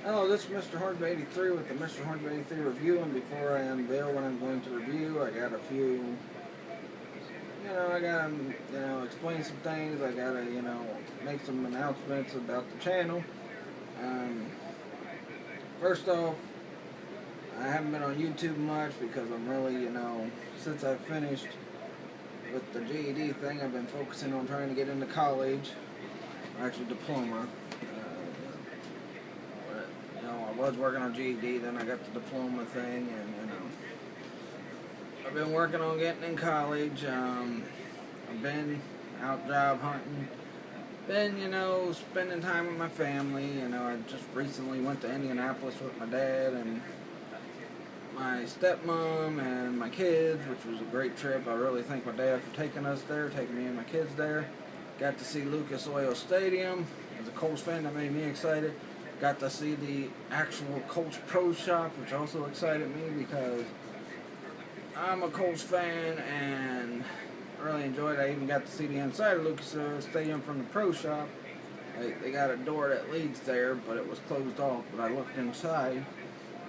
Hello, this is Mr. Hornby 83 with the Mr. Hornby 83 review, and before I unveil what I'm going to review, I got a few, I gotta, explain some things. I gotta, make some announcements about the channel. Um, First off, I haven't been on YouTube much because I'm really, since I finished with the GED thing, I've been focusing on trying to get into college, or actually diploma. I was working on GED, then I got the diploma thing, and I've been working on getting in college. I've been out job hunting, been spending time with my family. I just recently went to Indianapolis with my dad and my stepmom and my kids, which was a great trip. I really thank my dad for taking us there, taking me and my kids there. Got to see Lucas Oil Stadium. As a Colts fan, that made me excited. Got to see the actual Colts Pro Shop, which also excited me because I'm a Colts fan and I really enjoyed it. I even got to see the inside of Lucas Oil Stadium from the Pro Shop. They got a door that leads there, but it was closed off. But I looked inside. In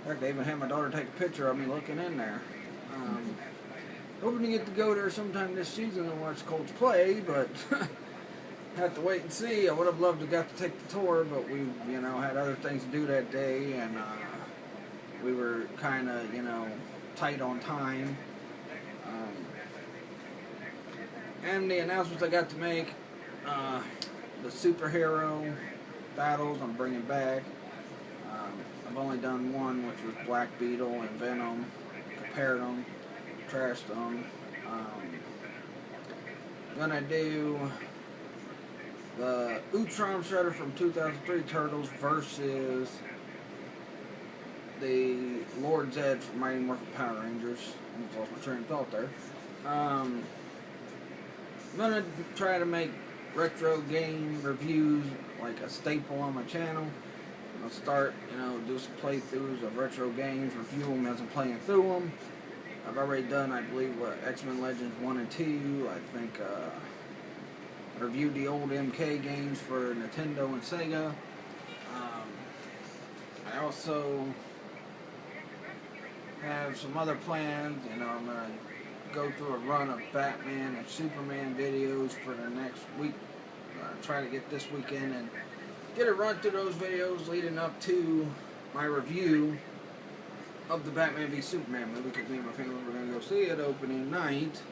fact, I even had my daughter take a picture of me looking in there. Hoping to get to go there sometime this season and watch the Colts play, but have to wait and see. I would have loved to got to take the tour, but we, had other things to do that day, and we were kind of, tight on time. And the announcements I got to make, the superhero battles I'm bringing back. I've only done one, which was Black Beetle and Venom. Compared them, trashed them. Gonna do the Utrom Shredder from 2003 Turtles versus the Lord Zed from Mighty Morphin Power Rangers. I lost my train of thought there. I'm gonna try to make retro game reviews like a staple on my channel. I'll start, do some playthroughs of retro games, review them as I'm playing through them. I've already done, I believe, X-Men Legends 1 and 2. I think reviewed the old MK games for Nintendo and Sega. I also have some other plans. I'm going to go through a run of Batman and Superman videos for the next week. Try to get this weekend and get a run through those videos leading up to my review of the Batman v Superman movie, because me and my family were going to go see it opening night,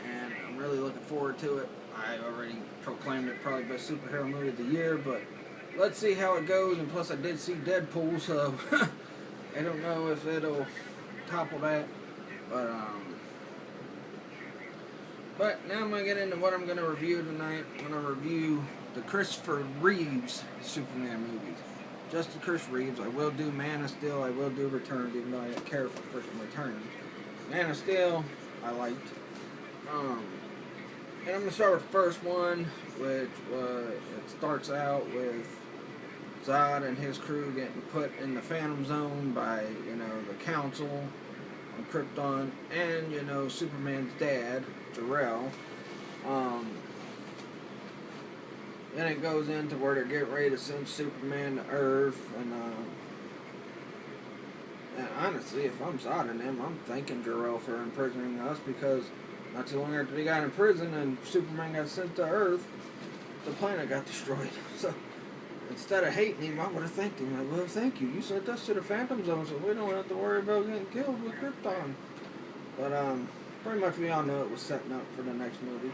and I'm really looking forward to it. I already proclaimed it probably best superhero movie of the year, but let's see how it goes. And plus I did see Deadpool, so I don't know if it'll topple that, but now I'm going to get into what I'm going to review tonight. I'm going to review the Christopher Reeves Superman movies. Just the Chris Reeves. I will do Man of Steel. I will do Returns, even though I don't care for freaking Returns. Man of Steel, I liked. And I'm going to start with the first one, which it starts out with Zod and his crew getting put in the Phantom Zone by, the Council on Krypton, and, Superman's dad, Jor-El. Then it goes into where they're getting ready to send Superman to Earth, and honestly, if I'm Zod and them, I'm thanking Jor-El for imprisoning us, because not too long after they got in prison and Superman got sent to Earth, the planet got destroyed. So instead of hating him, I would have thanked him. Like, well, thank you. You sent us to the Phantom Zone, so we don't have to worry about getting killed with Krypton. But pretty much we all know it was setting up for the next movie.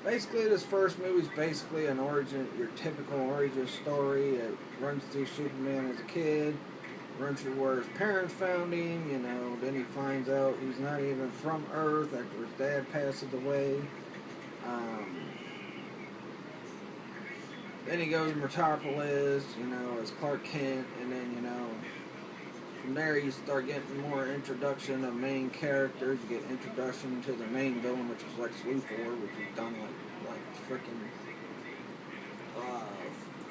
Basically, this first movie is basically an origin, your typical origin story. It runs through Superman as a kid, runs through where his parents found him, then he finds out he's not even from Earth after his dad passes away. Then he goes to Metropolis, as Clark Kent, and then, from there you start getting more introduction of main characters. You get introduction to the main villain, which is Lex Luthor, which was done like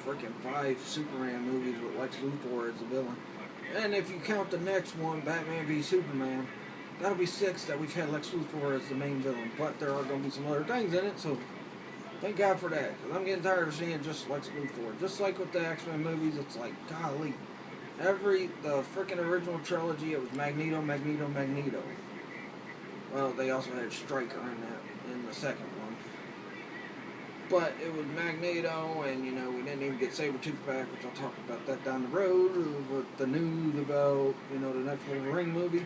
freaking 5 Superman movies with Lex Luthor as the villain. And if you count the next one, Batman v Superman, that'll be 6 that we've had Lex Luthor as the main villain. But there are going to be some other things in it, so Thank God for that, because I'm getting tired of seeing just Lex Luthor. Just like with the X-Men movies, it's like, golly. The freaking original trilogy, it was Magneto, Magneto, Magneto. Well, they also had Stryker in the second one. But it was Magneto, and, we didn't even get Sabretooth back, which I'll talk about that down the road, with the news about, the next Wolverine movie.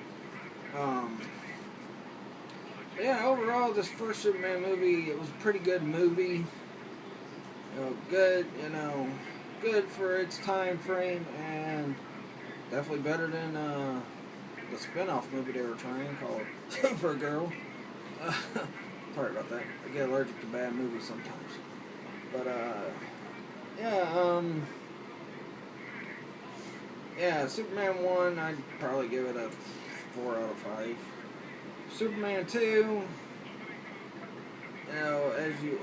Yeah, overall, this first Superman movie, it was a pretty good movie. Good, good for its time frame, and definitely better than the spin-off movie they were trying, called Supergirl. Sorry about that. I get allergic to bad movies sometimes. But, yeah, Superman 1, I'd probably give it a 4 out of 5. Superman 2,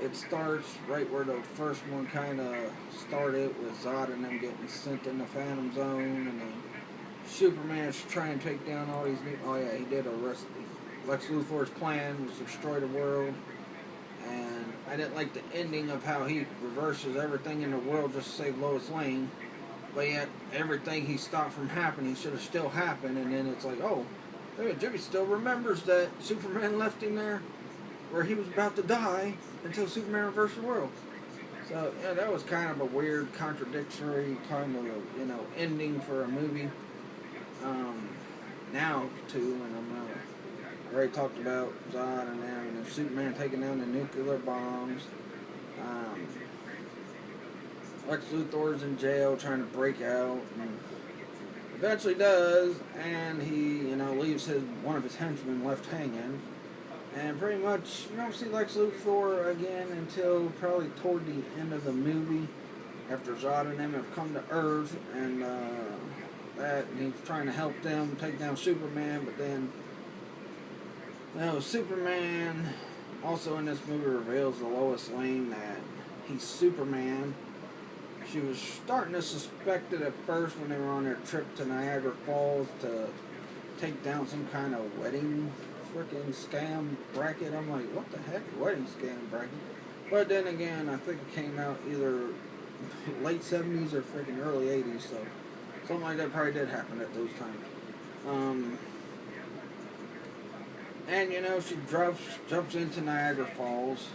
it starts right where the first one kind of started, with Zod and them getting sent in the Phantom Zone, and then Superman's trying to take down all these he did arrest Lex Luthor's plan was to destroy the world, and I didn't like the ending of how he reverses everything in the world just to save Lois Lane, but yet everything he stopped from happening should have still happened, and then it's like, oh, Jimmy still remembers that Superman left him there where he was about to die until Superman reversed the world. So, yeah, that was kind of a weird, contradictory kind of, ending for a movie. Now, too, and I already talked about Zod and them, and then Superman taking down the nuclear bombs. Lex Luthor's in jail trying to break out, and eventually does, and he, leaves one of his henchmen left hanging. And pretty much, you don't see Lex Luthor again until probably toward the end of the movie, after Zod and them have come to Earth, and he's trying to help them take down Superman, but then, Superman also in this movie reveals to Lois Lane that he's Superman. She was starting to suspect it at first when they were on their trip to Niagara Falls to take down some kind of wedding freaking scam bracket. I'm like, what the heck, wedding scam bracket? But then again, I think it came out either late 70s or freaking early 80s, so something like that probably did happen at those times. And she jumps into Niagara Falls,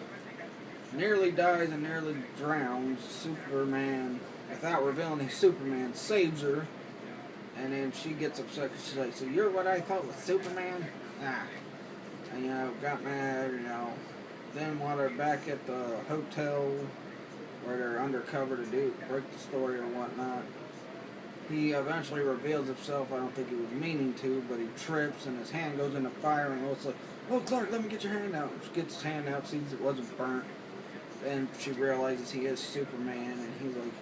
nearly dies and nearly drowns. Superman, without revealing he's Superman, saves her, and then she gets upset because she's like, so you're what I thought was Superman? And, got mad, Then while they're back at the hotel where they're undercover to break the story or whatnot, he eventually reveals himself. I don't think he was meaning to, but he trips and his hand goes in the fire, and Lois like, oh, Clark, let me get your hand out. She gets his hand out, sees it wasn't burnt. Then she realizes he is Superman, and he's like,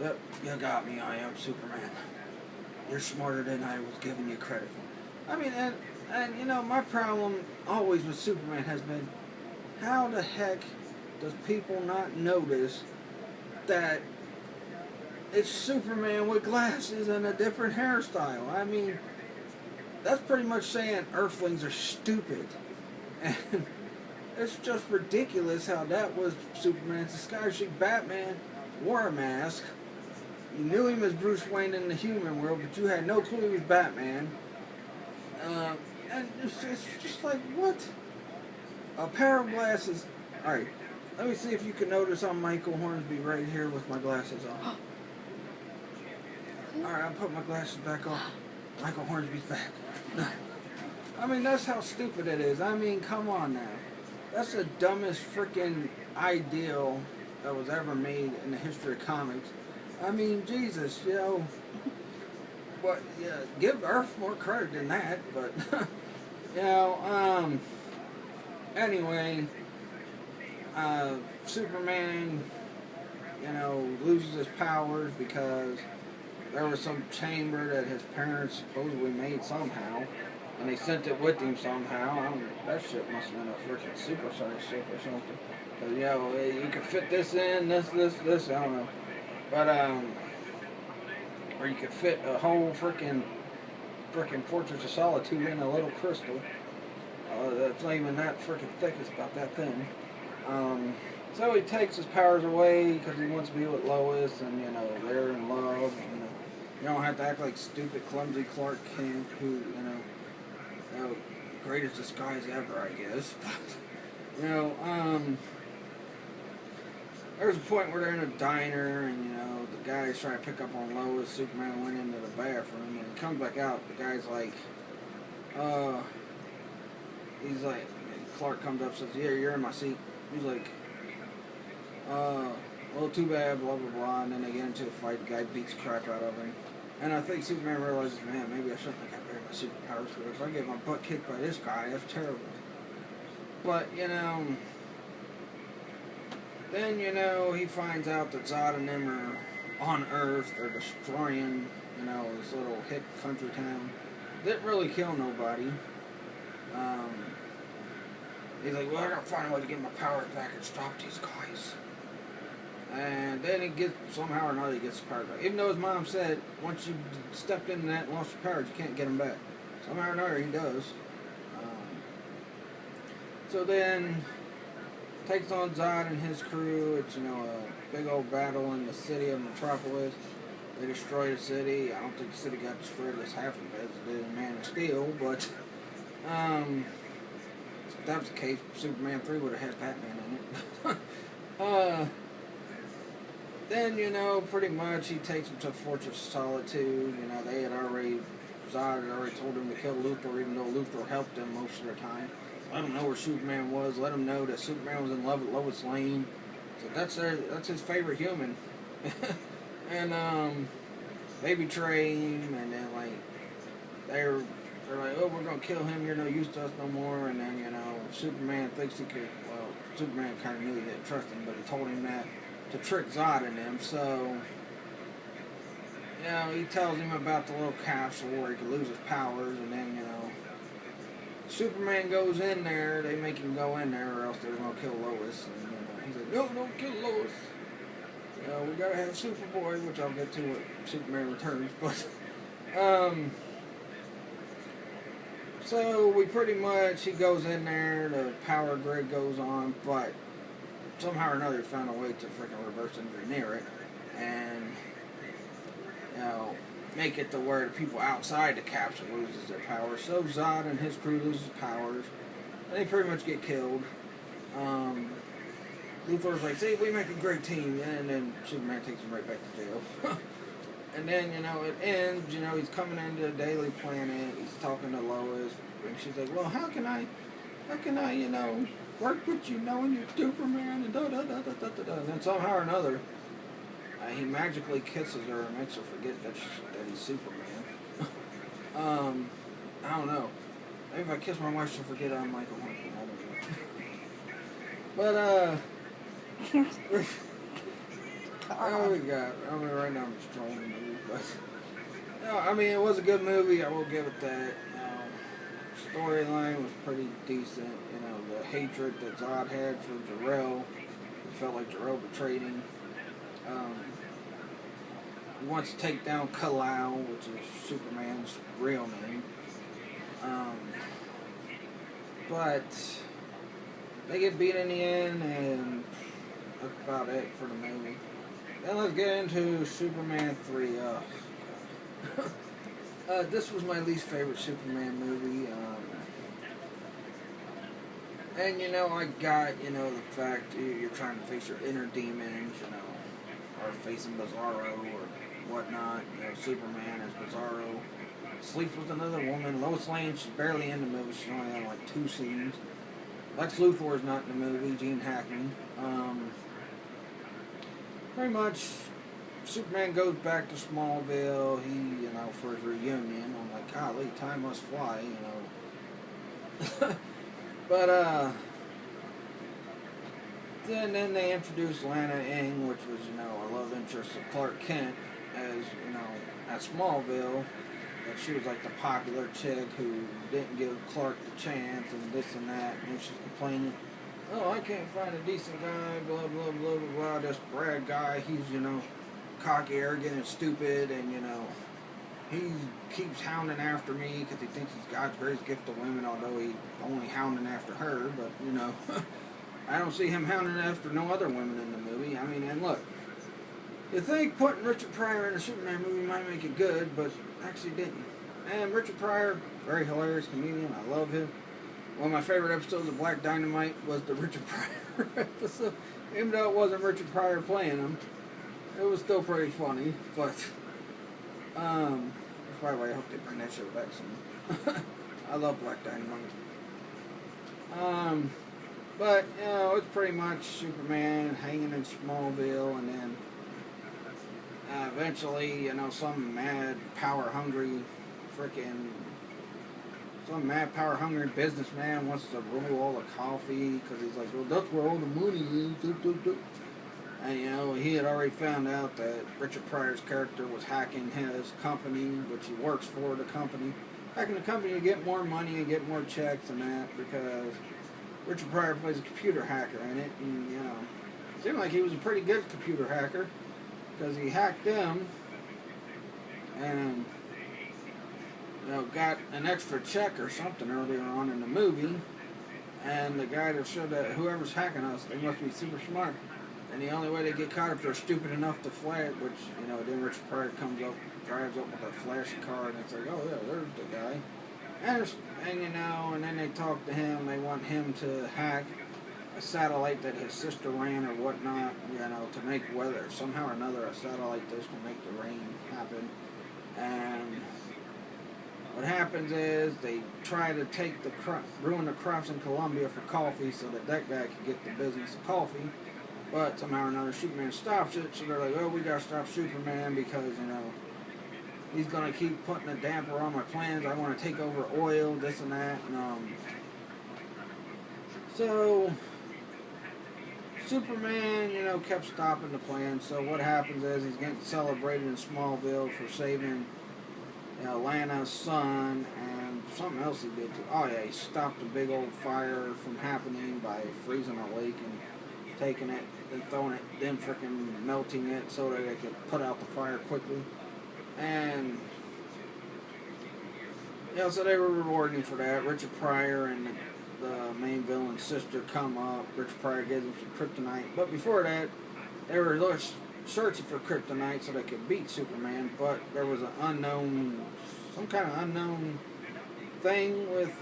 yep, you got me, I am Superman. You're smarter than I was giving you credit for. I mean, and my problem always with Superman has been, how the heck does people not notice that it's Superman with glasses and a different hairstyle? I mean, that's pretty much saying Earthlings are stupid. And it's just ridiculous how that was Superman's disguise. Batman wore a mask. You knew him as Bruce Wayne in the human world, but you had no clue he was Batman. And it's just like, what? A pair of glasses. Alright, let me see if you can notice I'm Michael Hornsby right here with my glasses on. Alright, I'll put my glasses back on. Michael Hornsby's back. I mean, that's how stupid it is. I mean, come on now. That's the dumbest freaking ideal that was ever made in the history of comics. I mean, Jesus, but yeah, give Earth more credit than that, but anyway, Superman, loses his powers because there was some chamber that his parents supposedly made somehow, and they sent it with him somehow. That shit must have been a freaking super-sized ship or something. But you could fit this in, this, I don't know. But, or you could fit a whole freaking Fortress of Solitude in a little crystal. That's not even that freaking thick, it's about that thin. So he takes his powers away because he wants to be with Lois, and they're in love. You don't have to act like stupid, clumsy Clark Kent, who greatest disguise ever, I guess. you know, um, there's a point where they're in a diner, and the guy's trying to pick up on Lois. Superman went into the bathroom, and he comes back out. The guy's like, he's like, Clark comes up and says, "Yeah, you're in my seat." He's like, well, too bad, blah, blah, blah. And then they get into a fight. The guy beats the crap out of him. And I think Superman realizes, man, maybe I shouldn't have got rid of my superpowers for this. I get my butt kicked by this guy. That's terrible. But, then, he finds out that Zod and them are on Earth. They're destroying, this little hick country town. Didn't really kill nobody. He's like, well, I gotta find a way to get my powers back and stop these guys. And then somehow or another, he gets his powers back. Even though his mom said, once you stepped into that and lost your powers, you can't get them back. Somehow or another, he does. So then, takes on Zod and his crew. It's, a big old battle in the city of Metropolis. They destroy the city. I don't think the city got destroyed as half of it as it did in Man of Steel, but, if that was the case, Superman 3 would have had Batman in it. Then, pretty much he takes him to Fortress of Solitude. Zod had already told him to kill Luthor, even though Luthor helped him most of the time. Let him know where Superman was. Let him know that Superman was in love with Lois Lane. So that's his favorite human. And they betray him, and then they're like, oh, we're gonna kill him. You're no use to us no more. And then Superman thinks he could. Well, Superman kind of knew he didn't trust him, but he told him that to trick Zod and them. So he tells him about the little capsule where he could lose his powers, and then Superman goes in there. They make him go in there, or else they're gonna kill Lois. And he's like, no, don't kill Lois. We gotta have Superboy, which I'll get to when Superman returns. But so we pretty much, he goes in there. The power grid goes on, but somehow or another he found a way to freaking reverse engineer it, and make it to where the people outside the capsule loses their powers. So Zod and his crew loses powers. They pretty much get killed. Luthor's like, see, we make a great team, and then Superman takes him right back to jail. And then, it ends, he's coming into the Daily Planet, he's talking to Lois, and she's like, well, how can I, work with you knowing you're Superman, and da-da-da-da-da-da-da. And then somehow or another, he magically kisses her and makes her forget that he's Superman. I don't know. Maybe if I kiss my wife, she'll forget I'm Michael Horton. I don't know. But, oh, we got. Right now I'm just trolling the movie, but it was a good movie. I will give it that. Storyline was pretty decent. The hatred that Zod had for Jor-El. He felt like Jor-El betrayed him. He wants to take down Kal-El, which is Superman's real name. But they get beat in the end, and that's about it for the movie. Then let's get into Superman 3. This was my least favorite Superman movie. And I got, the fact you're trying to face your inner demons, or facing Bizarro or whatnot. Superman as Bizarro sleeps with another woman. Lois Lane, she's barely in the movie. She's only had like 2 scenes. Lex Luthor is not in the movie. Gene Hackman. Pretty much, Superman goes back to Smallville. He, for his reunion. I'm like, golly, time must fly. But then they introduced Lana Ng, which was, a love interest of Clark Kent, as, at Smallville. That she was like the popular chick who didn't give Clark the chance and this and that. And she's complaining, oh, I can't find a decent guy, blah, blah, blah, blah, blah. This Brad guy, he's, cocky, arrogant, and stupid, and, he keeps hounding after me because he thinks he's God's greatest gift to women, although he's only hounding after her, but, I don't see him hounding after no other women in the movie. I mean, and look, you think putting Richard Pryor in a Superman movie might make it good, but actually didn't. And Richard Pryor, very hilarious comedian. I love him. One of my favorite episodes of Black Dynamite was the Richard Pryor episode. Even though it wasn't Richard Pryor playing him, it was still pretty funny. But that's probably why I hope they bring that show back soon. I love Black Dynamite. But you know, it's pretty much Superman hanging in Smallville, and then eventually, you know, some mad, power-hungry businessman wants to rule all the coffee because he's like, well, that's where all the money is. And, you know, he had already found out that Richard Pryor's character was hacking his company, which he works for the company. Hacking the company to get more money and get more checks and that, because Richard Pryor plays a computer hacker in it. And, you know, it seemed like he was a pretty good computer hacker because he hacked them and, you know, got an extra check or something earlier on in the movie. And the guy that showed that whoever's hacking us, they must be super smart. And the only way they get caught if they're stupid enough to flash, which, you know, then Richard Pryor comes up, drives up with a flashy car, and it's like, oh, yeah, there's the guy. And you know, and then they talk to him, they want him to hack a satellite that his sister ran or whatnot, you know, to make weather. Somehow or another, a satellite dish can make the rain happen. And what happens is they try to take ruin the crops in Colombia for coffee so that guy can get the business of coffee. But somehow or another, Superman stops it, so they're like, oh, we gotta stop Superman because, you know, he's gonna keep putting a damper on my plans. I want to take over oil, this and that. And, so, Superman, you know, kept stopping the plan. So what happens is he's getting celebrated in Smallville for saving, you know, Lana's son, and something else he did too. Oh yeah, he stopped a big old fire from happening by freezing a lake and taking it, then throwing it, then freaking melting it so that they could put out the fire quickly. And, you know, so they were rewarding him for that. Richard Pryor and the main villain's sister come up. Richard Pryor gives him some kryptonite. But before that, they were searching for kryptonite so they could beat Superman. But there was an unknown, some kind of unknown thing with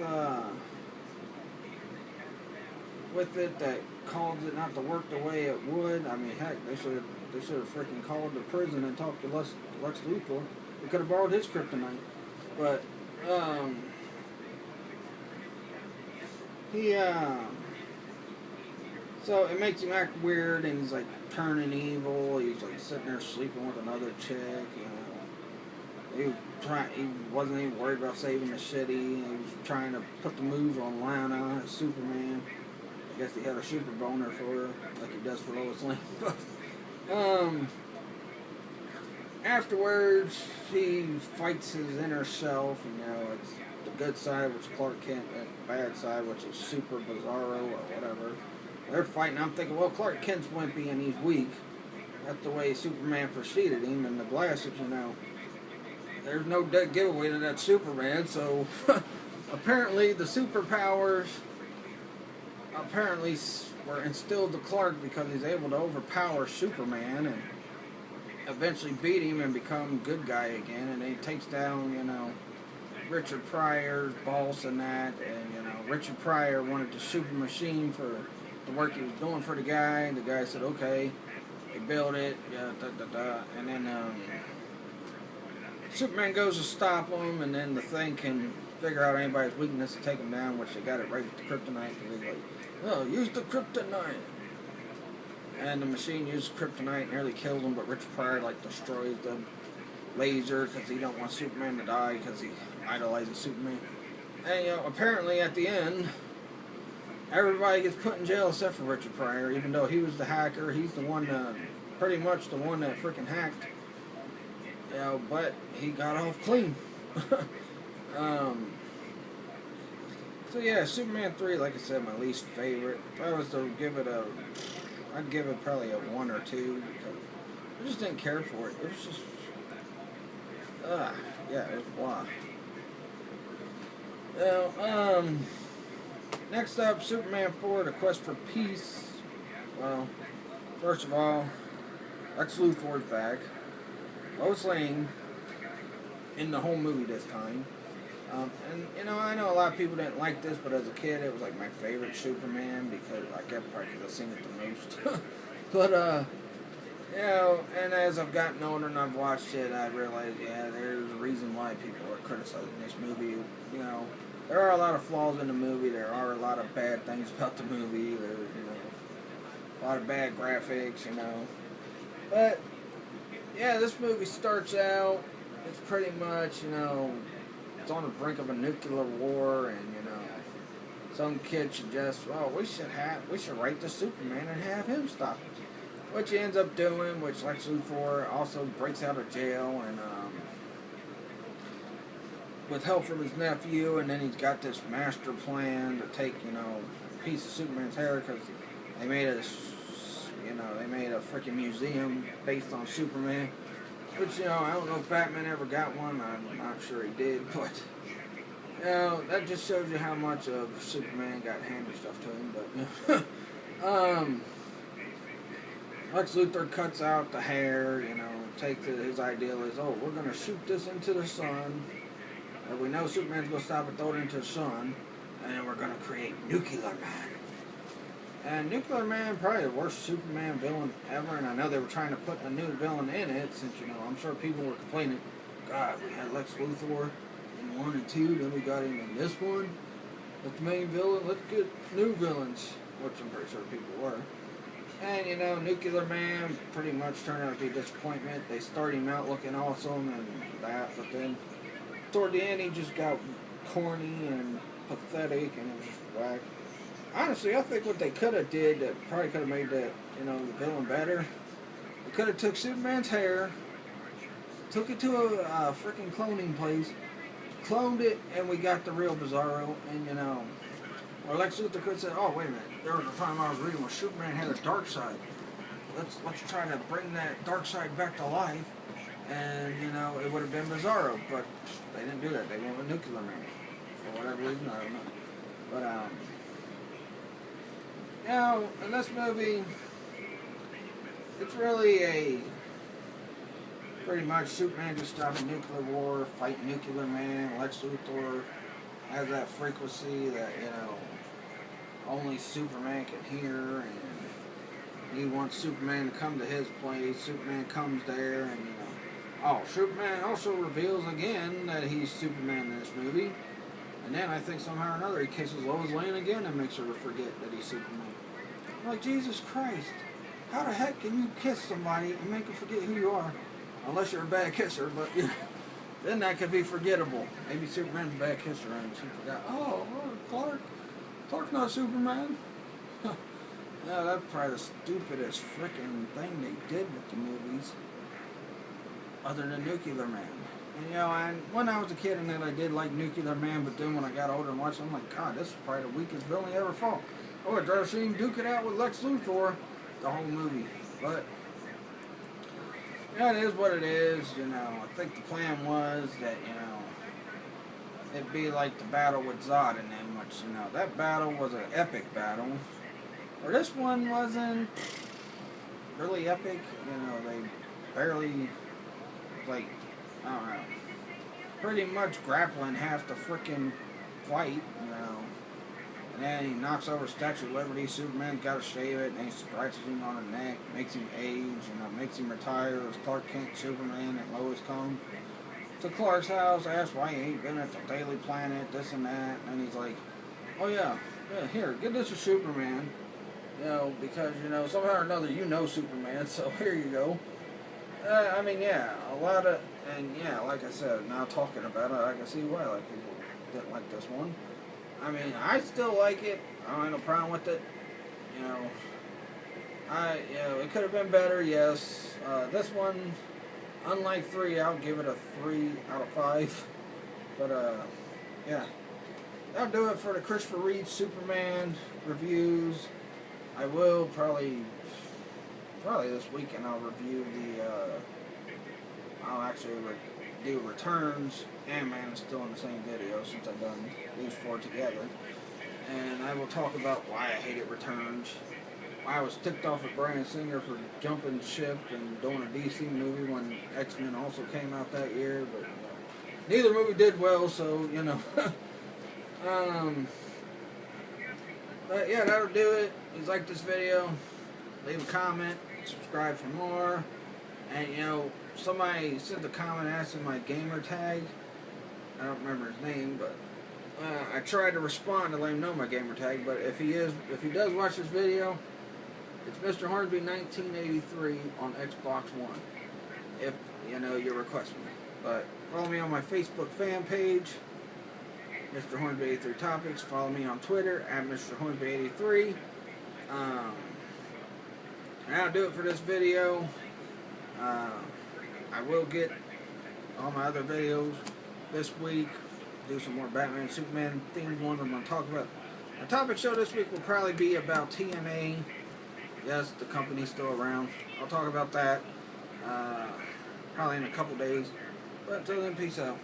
it that caused it not to work the way it would. I mean, heck, they should have freaking called the prison and talked to Lex Luthor. They could have borrowed his kryptonite. But, so it makes him act weird, and he's like turning evil. He's like sitting there sleeping with another chick. You know, he wasn't even worried about saving the city. He was trying to put the move on Lana, Superman. I guess he had a super boner for her, like he does for Lois Lane. Afterwards, he fights his inner self, and, you know, it's the good side, which is Clark Kent, and the bad side, which is Super Bizarro or whatever. They're fighting. I'm thinking, well, Clark Kent's wimpy and he's weak. That's the way Superman preceded him, and the glasses, you know. There's no dead giveaway to that Superman, so apparently the superpowers were instilled to Clark because he's able to overpower Superman and eventually beat him and become good guy again. And he takes down, you know, Richard Pryor's boss and that. And, you know, Richard Pryor wanted the super machine for the work he was doing for the guy. And the guy said, okay. They built it. And then Superman goes to stop him. And then the Thing can figure out anybody's weakness and take him down, which they got it right with the kryptonite. And he's like, oh, use the kryptonite. And the machine used kryptonite and nearly killed him, but Richard Pryor, like, destroys the laser because he don't want Superman to die because he idolizes Superman. And, you know, apparently at the end, everybody gets put in jail except for Richard Pryor, even though he was the hacker. He's the one, pretty much the one that freaking hacked. You know, but he got off clean. So yeah, Superman 3, like I said, my least favorite. If I was to give it I'd give it probably a 1 or 2, because I just didn't care for it. It was just, yeah, it was blah. Now, next up, Superman 4, The Quest for Peace. Well, first of all, Lex Luthor's back. Lois Lane in the whole movie this time. And you know, I know a lot of people didn't like this, but as a kid, it was like my favorite Superman because I get probably because I've seen it the most. But you know, and as I've gotten older and I've watched it, I realized, yeah, there's a reason why people are criticizing this movie. You know, there are a lot of flaws in the movie. There are a lot of bad things about the movie. There's, you know, a lot of bad graphics. You know, but yeah, this movie starts out. It's pretty much, you know, it's on the brink of a nuclear war, and you know, some kid suggests, well, we should write the Superman and have him stop it. Which he ends up doing, which Lex Luthor also breaks out of jail, and with help from his nephew, and then he's got this master plan to take, you know, a piece of Superman's hair, because they made a, you know, they made a freaking museum based on Superman. Which, you know, I don't know if Batman ever got one. I'm not sure he did, but you know, that just shows you how much of Superman got handed stuff to him. But Lex Luthor cuts out the hair. You know, takes it. His ideal is, oh, we're gonna shoot this into the sun. And we know Superman's gonna stop and throw it into the sun, and then we're gonna create Nuclear Man. And Nuclear Man, probably the worst Superman villain ever, and I know they were trying to put a new villain in it, since, you know, I'm sure people were complaining, God, we had Lex Luthor in 1 and 2, then we got him in this one. That's the main villain, let's get new villains, which I'm pretty sure people were. And, you know, Nuclear Man pretty much turned out to be a disappointment. They started him out looking awesome and that, but then toward the end he just got corny and pathetic, and it was just whack. Honestly, I think what they could have did that probably could have made that, you know, the villain better. They could have took Superman's hair, took it to a freaking cloning place, cloned it, and we got the real Bizarro. And, you know, or Lex Luthor could have said, oh, wait a minute, there was a time I was reading where Superman had a dark side. Let's try to bring that dark side back to life, and, you know, it would have been Bizarro. But they didn't do that. They went with Nuclear Man. For whatever reason, I don't know. But, you know, in this movie, it's really pretty much Superman just stopping nuclear war, fighting Nuclear Man. Lex Luthor has that frequency that, you know, only Superman can hear, and he wants Superman to come to his place. Superman comes there, and, you know, oh, Superman also reveals again that he's Superman in this movie. And then I think somehow or another he kisses Lois Lane again and makes her forget that he's Superman. I'm like, Jesus Christ, how the heck can you kiss somebody and make them forget who you are? Unless you're a bad kisser, but you know, then that could be forgettable. Maybe Superman's a bad kisser and she forgot, oh, Clark's not Superman. Yeah, that's probably the stupidest freaking thing they did with the movies, other than Nuclear Man. And, you know, and when I was a kid and then I did like Nuclear Man, but then when I got older and watched it, I'm like, God, this is probably the weakest villain he ever fought. Oh, I'd rather see him duke it out with Lex Luthor the whole movie. But, yeah, it is what it is, you know. I think the plan was that, you know, it'd be like the battle with Zod and them, which, you know, that battle was an epic battle. Or this one wasn't really epic, you know, they barely, like, I don't know, pretty much grappling half the frickin' fight, you know. And then he knocks over Statue of Liberty. Superman's got to shave it, and he scratches him on the neck, makes him age, you know, makes him retire as Clark Kent Superman, and Lois comes to Clark's house, asks why he ain't been at the Daily Planet, this and that, and he's like, oh yeah, here, get this to Superman, you know, because, you know, somehow or another you know Superman, so here you go. I mean, yeah, a lot of, and yeah, like I said, now talking about it, I can see why like people didn't like this one. I mean, I still like it. I don't have no problem with it. You know, you know, it could have been better, yes. This one, unlike 3, I'll give it a 3 out of 5. But, yeah. That'll do it for the Christopher Reeve Superman reviews. I will probably this weekend I'll review I'll actually do Returns, and Man is still in the same video since I've done these 4 together. And I will talk about why I hated Returns. I was ticked off at Bryan Singer for jumping ship and doing a DC movie when X-Men also came out that year, but neither movie did well, so, you know. But yeah, that'll do it. If you like this video, leave a comment, subscribe for more. And, you know, somebody sent a comment asking my gamer tag. I don't remember his name, but I tried to respond to let him know my gamer tag. But if he does watch this video, it's Mr. Hornsby 1983 on Xbox One. If you know you request me, but follow me on my Facebook fan page, Mr. Hornsby 83 Topics. Follow me on Twitter at Mr. Hornsby 83. That'll do it for this video. I will get all my other videos this week. Do some more Batman, Superman themed ones I'm going to talk about. My topic show this week will probably be about TNA. Yes, the company's still around. I'll talk about that probably in a couple days. But until then, peace out.